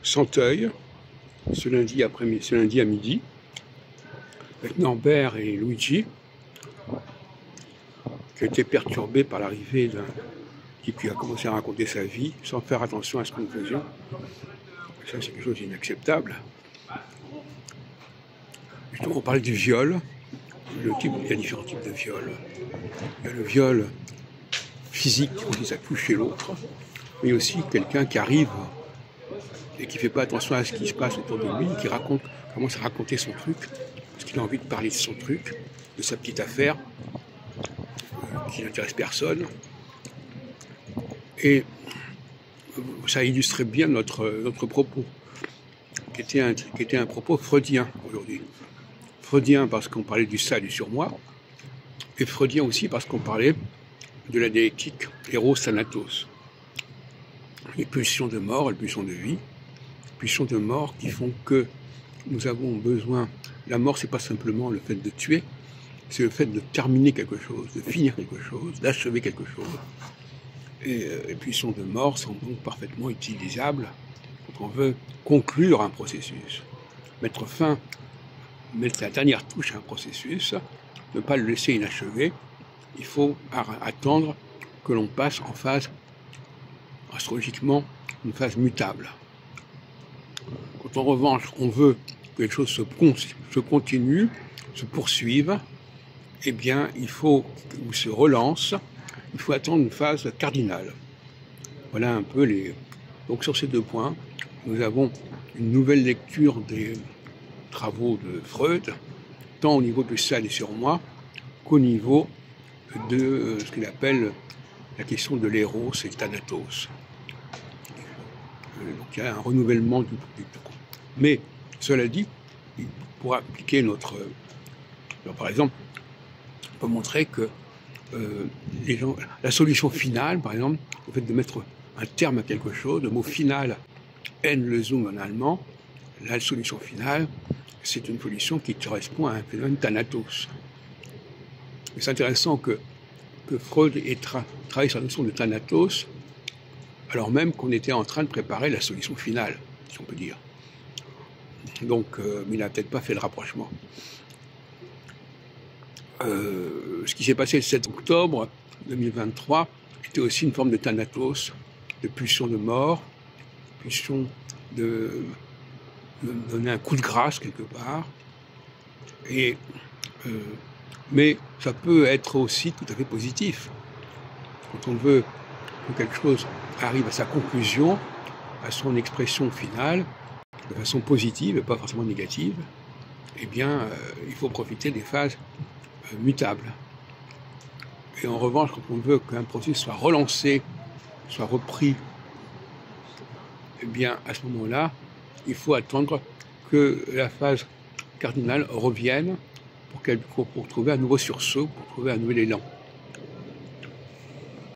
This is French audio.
Santeuil, ce lundi à midi, avec Norbert et Luigi, qui a été perturbé par l'arrivée d'un type qui a commencé à raconter sa vie sans faire attention à ce que nous faisions. Ça, c'est quelque chose d'inacceptable. Justement, on parle du viol. Il y a différents types de viol. Il y a le viol physique, où il s'accouche chez l'autre, mais aussi quelqu'un qui arrive et qui ne fait pas attention à ce qui se passe autour de lui, qui commence à raconter son truc, parce qu'il a envie de parler de son truc, de sa petite affaire, qui n'intéresse personne. Et ça illustrait bien notre propos, qui était un propos freudien aujourd'hui. Freudien parce qu'on parlait du ça et du surmoi, et freudien aussi parce qu'on parlait de la dialectique Eros-Thanatos. Les pulsions de mort, les pulsions de vie, les pulsions de mort qui font que nous avons besoin. La mort, c'est pas simplement le fait de tuer, c'est le fait de terminer quelque chose, de finir quelque chose, d'achever quelque chose. Et les pulsions de mort sont donc parfaitement utilisables quand on veut conclure un processus, mettre la dernière touche à un processus, ne pas le laisser inachevé. Il faut attendre que l'on passe en phase, astrologiquement, une phase mutable. Quand en revanche on veut que quelque chose se continue, se poursuive, eh bien il faut qu'il se relance, il faut attendre une phase cardinale. Voilà un peu les... Donc sur ces deux points, nous avons une nouvelle lecture des travaux de Freud, tant au niveau du ça et du surmoi, qu'au niveau de ce qu'il appelle la question de l'éros et Thanatos. Donc il y a un renouvellement du tout. Mais cela dit, pour appliquer alors, par exemple, on peut montrer que la solution finale, par exemple, le fait de mettre un terme à quelque chose, le mot final, Endlösung en allemand, la solution finale, c'est une solution qui correspond à un phénomène Thanatos. C'est intéressant que Freud ait travaillé sur la notion de Thanatos, alors même qu'on était en train de préparer la solution finale, si on peut dire. Donc, il n'a peut-être pas fait le rapprochement. Ce qui s'est passé le 7 octobre 2023 était aussi une forme de Thanatos, de pulsion de mort, pulsion de donner un coup de grâce quelque part. Mais ça peut être aussi tout à fait positif. Quand on veut que quelque chose arrive à sa conclusion, à son expression finale, de façon positive et pas forcément négative, eh bien, il faut profiter des phases mutables. Et en revanche, quand on veut qu'un processus soit relancé, soit repris, eh bien, à ce moment-là, il faut attendre que la phase cardinale revienne pour trouver un nouveau sursaut, pour trouver un nouvel élan.